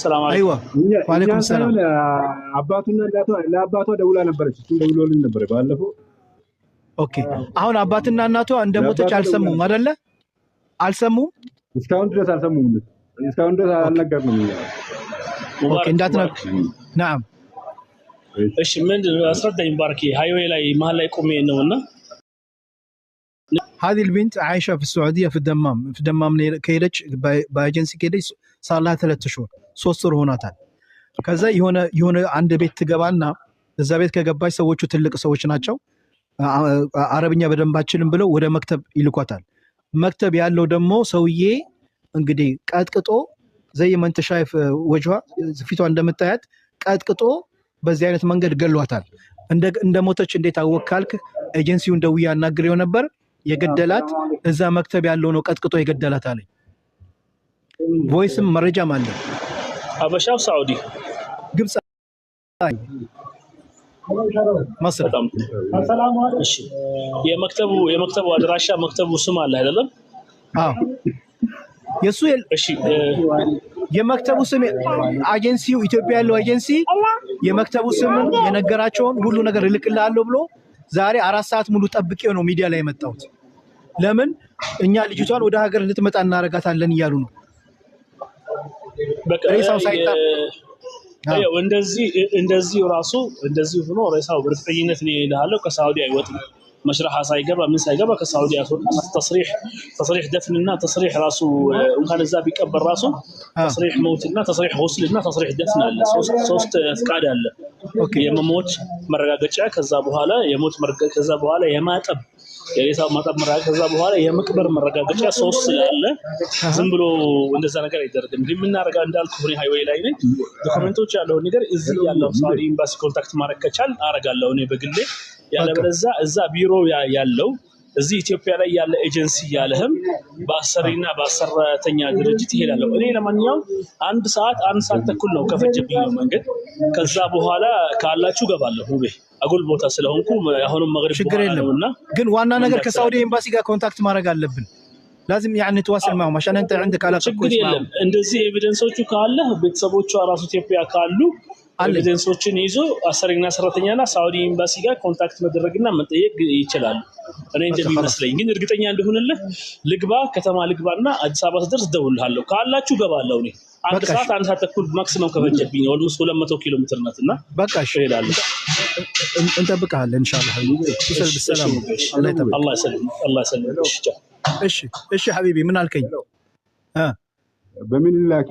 ሰላም አለይኩም። አይዋ ወአለይኩም ሰላም። አባቱና ለአባቷ ደውላ ነበረች። እሱ ደውሎልኝ ነበር ባለፈው። ኦኬ አሁን አባትና እናቷ እንደሞተች አልሰሙም አይደለ? አልሰሙም። እስካሁን ድረስ አልሰሙም። እስካሁን ድረስ አልነገርንም። ኦኬ እንዳትነቅ። نعم እሺ ምንድን ነው አስረዳኝ ባርኪ። ሃይዌይ ላይ መሀል ላይ ቆሜ ነውና هذه البنت عايشه في السعوديه في الدمام كيدج بايجنسي كيدج صار لها 3 شهور 3 ወር ሆኗታል። ከዛ የሆነ አንድ ቤት ትገባና እዛ ቤት ከገባች ሰዎቹ ትልቅ ሰዎች ናቸው። አረብኛ በደንብ አችልም ብለው ወደ መክተብ ይልኳታል። መክተብ ያለው ደግሞ ሰውዬ እንግዲህ ቀጥቅጦ ዘይ መንተሻይፍ ወጅዋ ፊቷ እንደምታያት ቀጥቅጦ በዚህ አይነት መንገድ ገሏታል። እንደሞተች እንዴት አወካልክ? ኤጀንሲውን ደውዬ አናግሬው ነበር። የገደላት እዛ መክተብ ያለው ነው ቀጥቅጦ የገደላት አለኝ። ቮይስም መረጃም አለ። ሀበሻው ሳዑዲ ግብጽ መስር እሺ የመክተቡ አድራሻ መክተቡ ስም አለ አይደለም? አዎ የሱ እሺ የመክተቡ ስም ኤጀንሲው ኢትዮጵያ ያለው ኤጀንሲ የመክተቡ ስም የነገራቸውን ሁሉ ነገር እልክልሃለሁ ብሎ ዛሬ 4 ሰዓት ሙሉ ጠብቄው ነው ሚዲያ ላይ የመጣሁት። ለምን እኛ ልጅቷን ወደ ሀገር እንድትመጣ እናረጋታለን እያሉ ነው። ሬሳው ሳይጣ እንደዚህ ራሱ እንደዚህ ሆኖ ሬሳው በእርግጠኝነት ነው ይላለው ከሳውዲ አይወጣም። መሽራሃ ሳይገባ ምን ሳይገባ ከሳውዲ ያስወጣ تصريح دفنና تصريح ራሱ እንኳን እዛ ቢቀበር ራሱ تصريح ሞትና تصريح غسልና تصريح دفن አለ። ሶስት ፍቃድ አለ። የመሞት መረጋገጫ ከዛ በኋላ የሞት መረጋገጫ ከዛ በኋላ የማጠብ የሬሳው ማጠብ መረጋገጫ ከዛ በኋላ የመቅበር መረጋገጫ ሶስት ስላለ ዝም ብሎ እንደዛ ነገር አይደረግም። ግን ምን አረጋ እንዳልኩ ሆነ ሃይዌይ ላይ ነኝ ዶክመንቶች ያለው ነገር እዚህ ያለው ሳውዲ ኤምባሲ ኮንታክት ማድረግ ከቻል አረጋለሁ እኔ በግሌ። ያለበለዚያ እዛ ቢሮ ያለው እዚህ ኢትዮጵያ ላይ ያለ ኤጀንሲ ያለህም በአሰሪና በአሰራተኛ ድርጅት ይሄዳለው። እኔ ለማንኛውም አንድ ሰዓት ተኩል ነው ከፈጀብኝ ነው መንገድ። ከዛ በኋላ ካላችሁ ገባለሁ ውቤ አጉል ቦታ ስለሆንኩ አሁንም መግሪብ ችግር የለምና ግን ዋና ነገር ከሳውዲ ኤምባሲ ጋር ኮንታክት ማድረግ አለብን። لازم يعني نتواصل معهم عشان انت عندك علاقه كويسه معهم። እንደዚህ ኤቪደንሶቹ ካለ ቤተሰቦቿ ራሱ ኢትዮጵያ ካሉ ኤቪደንሶችን ይዞ አሰሪና ሰራተኛና ሳውዲ ኤምባሲ ጋር ኮንታክት መደረግና መጠየቅ ይችላል። እኔ እንደሚመስለኝ ግን እርግጠኛ እንደሆነልህ ከተማ ልግባና አዲስ አበባ ስደርስ ደውልሃለሁ። ካላችሁ ገባለሁ እኔ አንድ ሰዓት ተኩል ማክሲመም ከፈጀብኝ ኦልሞስት 200 ኪሎ ሜትር ናትና በቃ እሺ እሄዳለሁ። እንጠብቅሃለን ኢንሻአላህ። ተሰል በሰላም አላህ ይሰልም። እሺ ሐቢቢ ምን አልከኝ? በምን ላኪ